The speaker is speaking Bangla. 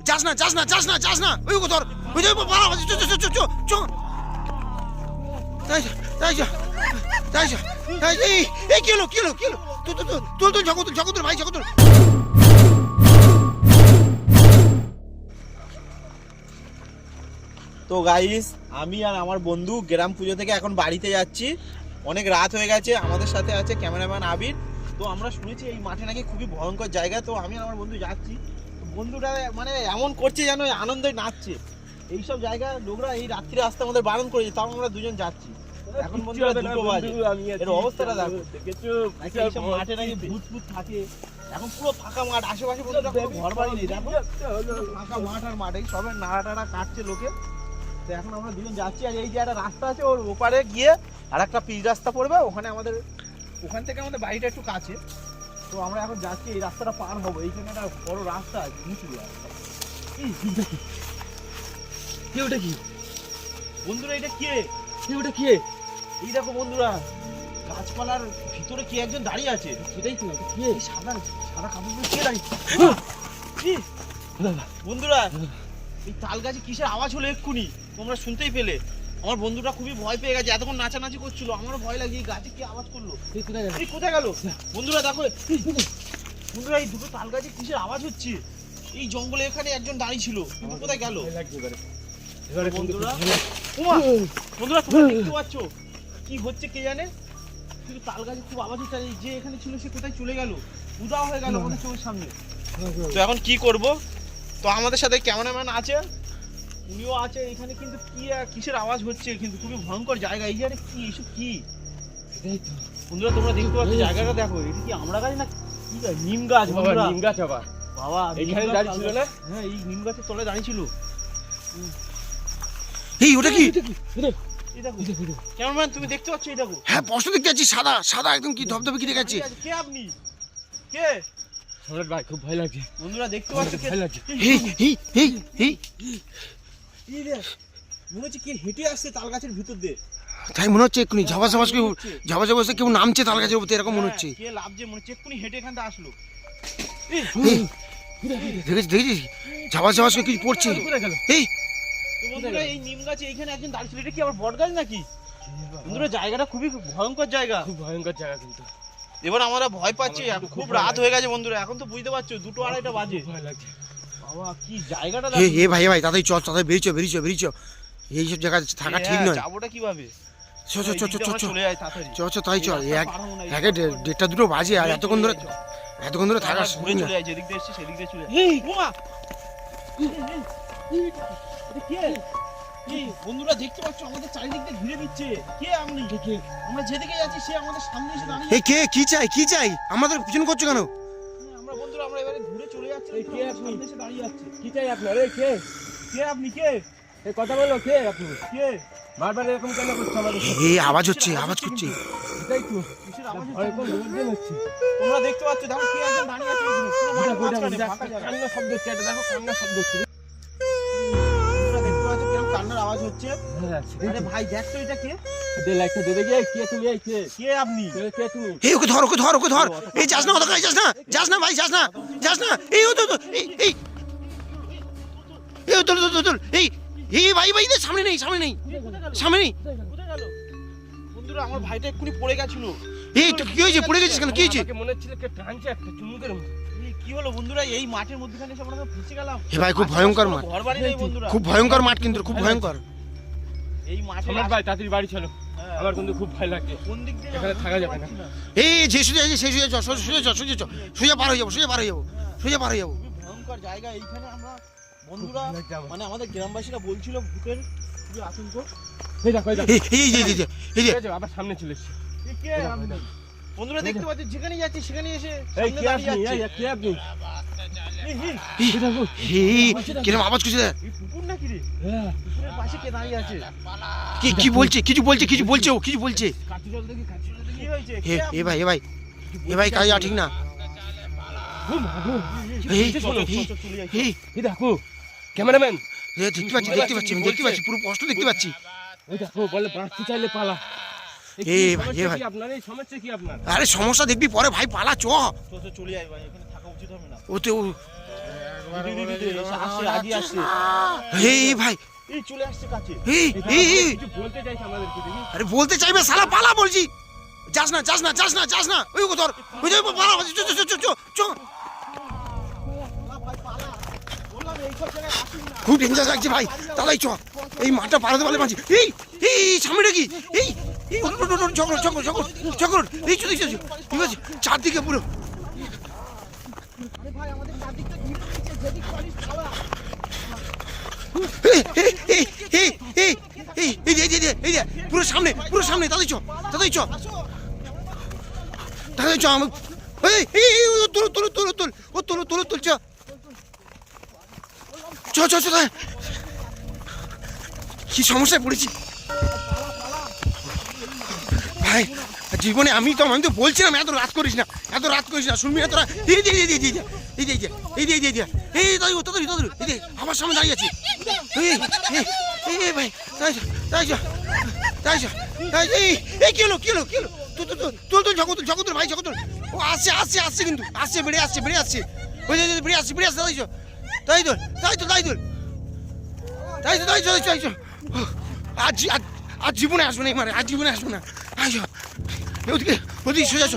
যাস না যাস না যাস না যাস না ওই ধর ওই যে পালা চ চ চ চ চ তাই তাই তাই তাই এই কি হলো তুই জগতুল ভাই জগতুল। তো গাইস আমি আর আমার বন্ধু গ্রাম পুজো থেকে এখন বাড়িতে যাচ্ছি, অনেক রাত হয়ে গেছে। আমাদের সাথে আছে ক্যামেরাম্যান আবির। তো আমরা শুনেছি এই মাঠে নাকি খুবই ভয়ঙ্কর জায়গা, তো আমি আর আমার বন্ধু যাচ্ছি। বন্ধুটা মানে এমন করছে যেন আনন্দে নাচছে। এইসব জায়গা লোকরা এই রাত্রিরে আসতে আমাদের বারণ করেছে, তাও আমরা দুজন যাচ্ছি। এখন বন্ধুরা 2টো বাজে, এর অবস্থাটা দেখো। এইসব মাঠে নাকি ভূত থাকে। এখন পুরো ফাঁকা মাঠ, আশেপাশে বন্ধুরা কোনো ঘর বাড়ি নেই, দেখো ফাঁকা মাঠ আর মাঠে সবাই নাড়া টাড়া কাটছে লোকে। তো এখন আমরা দুজন যাচ্ছি, আর এই যে একটা রাস্তা আছে ওর ওপারে গিয়ে আর একটা পিচ রাস্তা পড়বে, ওখানে আমাদের ওখান থেকে আমাদের বাড়িটা একটু কাছে। তো আমরা এখন যাচ্ছি, এই রাস্তাটা পার হবো। এইখানে একটা বড় রাস্তা আছে, নিচু রাস্তা। ওটা কি বন্ধুরা? এটা কে? ওটা কে? এই দেখো বন্ধুরা, গাছপালার ভিতরে কে একজন দাঁড়িয়ে আছে। সেটাই তো কে? সাদা সাদা কাপড় পরে কে দাঁড়িয়ে? বন্ধুরা এই তাল গাছে কিসের আওয়াজ হলো এক্ষুনি, তোমরা শুনতেই পেলে? আমার বন্ধুটা খুবই ভয় পেয়ে গেছে, এতক্ষণ নাচানাচি করছিল। আমারও ভয় লাগে, এই গাছে কি আওয়াজ করলো? কোথায় গেল? বন্ধুরা দেখো বন্ধুরা, এই দুটো তাল গাছে কিসের আওয়াজ হচ্ছে? এই জঙ্গলে এখানে একজন দাঁড়িয়ে ছিল, কিন্তু কোথায় গেল? বন্ধুরা বন্ধুরা তোমরা দেখতে পাচ্ছ কি হচ্ছে কে জানে? কিন্তু তাল গাছে খুব আওয়াজ হচ্ছে, যে এখানে ছিল সে কোথায় চলে গেল, উধাও হয়ে গেল আমাদের চোখের সামনে। তো এখন কি করব? তো আমাদের সাথে ক্যামেরাম্যান আছে, উনিও আছে এখানে। কিন্তু কি কিসের আওয়াজ হচ্ছে? কিন্তু খুবই ভয়ঙ্কর জায়গা। এই জায়গাটা কি, এইসব কি? বন্ধুরা তোমরা দেখতে পাচ্ছ জায়গাটা দেখো, এটা কি আমরা গাছ না কি গাছ? নিম গাছ। নিম গাছ আবার বাবা এইখানে দাঁড়িয়ে ছিল না? হ্যাঁ, এই নিম গাছের তলায় দাঁড়িয়ে ছিল। এই ওটা কি? এই দেখো ক্যামেরাম্যান, তুমি দেখতে পাচ্ছ? এই দেখো। হ্যাঁ স্পষ্ট দেখতে পাচ্ছি, সাদা সাদা একদম কি ধবধবে কি দেখাচ্ছে। কে আপনি? কে? সম্রাট ভাই খুব ভয় লাগছে। বন্ধুরা দেখতে পাচ্ছ? ভয় লাগছে। এই দেখ, মনে হচ্ছে কে হেঁটে আসছে তাল গাছের ভিতর দিয়ে। তাই মনে হচ্ছে এক্ষুনি ঝাবাস কেউ নামছে তাল গাছের উপর, এরকম মনে হচ্ছে। কে লাভছে মনে হচ্ছে, এক্ষুনি হেঁটে এখানটা আসলো। দেখেছিস ঝাবাস কিছু পড়ছে। এই তো বন্ধুরা এই নিম গাছে এইখানে একজন দাঁড়িয়ে ছিল, এটা কি আবার বট গাছ নাকি? বন্ধুরা জায়গাটা খুবই ভয়ঙ্কর জায়গা, খুব ভয়ঙ্কর জায়গা কিন্তু। এবার আমরা ভয় পাচ্ছি, খুব রাত হয়ে গেছে বন্ধুরা। এখন তো বুঝতে পারছো 2টো 2:30 বাজে। ভয় লাগছে বাবা কি জায়গাটা। হে ভাই তাড়াতাড়ি চল, তাড়াতাড়ি বেরিয়েছো। এইসব জায়গায় থাকা ঠিক নয়। যাবোটা কিভাবে? চলে যায় তাড়াতাড়ি। তাই চল। একে 1:30 2টো বাজে, আর এতক্ষণ ধরে থাকা ঘুরে চলে যায়, যেদিক দিয়ে এসেছি সেদিক দিয়ে চলে যায়। বন্ধুরা দেখতে পাচ্ছ আমাদের চারিদিক দিয়ে ঘিরে দিচ্ছে। কে আপনি? আমরা যেদিকে যাচ্ছি সে আমাদের সামনে এসে দাঁড়িয়ে। এই কে? কি চাই? আমাদের পিছন করছো কেন? আমরা বন্ধুরা আমরা এবারে ঘুরে চলে যাচ্ছি। কে আপনি? এসে দাঁড়িয়ে যাচ্ছে। কি চাই আপনার? এই কে? কে আপনি? কে এই কথা বলো, কে আপনি? কে? বারবার এরকম কেন করছো আমাদের? এই আওয়াজ করছে। এটাই তো কিসের আওয়াজ এরকম লোকজন হচ্ছে। তোমরা দেখতে পাচ্ছ? দেখো কে একজন দাঁড়িয়ে আছে এখানে, পুরো মাঠের মাঝখানে ফাঁকা জায়গা। কান্নার শব্দ হচ্ছে, এটা দেখো কান্নার শব্দ হচ্ছে। তোমরা দেখতে পাচ্ছ কিরকম কান্নার আওয়াজ হচ্ছে? আরে ভাই দেখছো এটা কে? দে লাইটটা দে দেখি। কে তুমি? এই কে? কে আপনি? কে তুমি? এই ওকে ধর। এই যাস না ভাই, যাস না। এই ও তো এই তোর এই ভাই সামনে নেই। কোথায় গেল? বন্ধুরা আমার ভাইটা এক্ষুনি পড়ে গেছিল। এই তো কি হয়েছে? পড়ে গেছিস কেন? কি হয়েছে? আমাকে মনে হচ্ছিল কে টানছে একটা চুমুকের মতো। কি হলো বন্ধুরা? এই মাঠের মধ্যখানে এসে আমরা ফেঁসে গেলাম। এ ভাই খুব ভয়ঙ্কর মাঠ, ঘর বাড়ি নেই বন্ধুরা। খুব ভয়ঙ্কর মাঠ, কিন্তু খুব ভয়ঙ্কর। এই মাঠে সম্রাট ভাই তাড়াতাড়ি বাড়ি চলো, আমার কিন্তু খুব ভয় লাগছে। কোন দিক দিয়ে এখানে থাকা যাবে না। এই যে সোজা পার হয়ে যাবো। খুবই ভয়ঙ্কর জায়গা এইখানে। আমরা বন্ধুরা মানে আমাদের গ্রামবাসীরা বলছিল ভূতের খুবই আতঙ্ক। এই দেখো এই যে আবার সামনে চলে এসেছে। কে আপনি? বন্ধুরা দেখতে পাচ্ছি যেখানে যাচ্ছি সেখানে এসে এই সামনে কে দাঁড়িয়ে আপনি? যাচ্ছে। এই কে আপনি? কিরম আওয়াজ করছে? এই কুকুর নাকি রে? হ্যাঁ কুকুরের পাশে কে দাঁড়িয়ে আছে? কি বলছে? কিছু বলছে। কাঠি জল দেখি কি হয়েছে? এ ভাই কাজ ঠিক না। এই দেখো ক্যামেরাম্যান, দেখতে পাচ্ছি পুরো স্পষ্ট দেখতে পাচ্ছি। ওই দেখো বলে বাঁচতে চাইলে পালা। এই ভাই আপনার এই সমস্যা কি আপনার? আরে সমস্যা দেখবি পরে ভাই, পালা চ। চলে আয় ভাই, এখানে থাকা উচিত হবে না। ও তো আসছে আজই আসছে এই ভাই এই চলে আসছে কাছে এই এই এই, কিছু বলতে চাইছে আমাদেরকে দেখি আরে বলতে চাইবে শালা পালা বলছি যাস না যাস না যাস না যাস না ওই ধর ওই যে পালা চ চ চ চ চ খুব ডেঞ্জার লাগছে ভাই তালাই চ এই মাঠটা পালাতে পারলে বাঁচি এই এই সামনে কি এই এই চকর চকর চকর চকর এই চলে ঠিক আছে চারদিকে পুরো পুরো সামনে তাদের চ তাদের চ তাদের চ তোল তোল তোল তোল ও তোল তোল তোল চ চ চ চ কি সমস্যায় পড়েছি ভাই জীবনে আমি তো বলছিলাম এত রাত করিস না শুনবি না তোরা এই তাই আমার সামনে দাঁড়িয়ে আছে ভাই এই কি হলো তোল জগতুল ভাই জগতুল ও আসছে কিন্তু আসছে বেড়ে আসছে তাই তো আজ জীবনে আসবে না আজ জীবনে আসবে না ওদিকে সোজা চ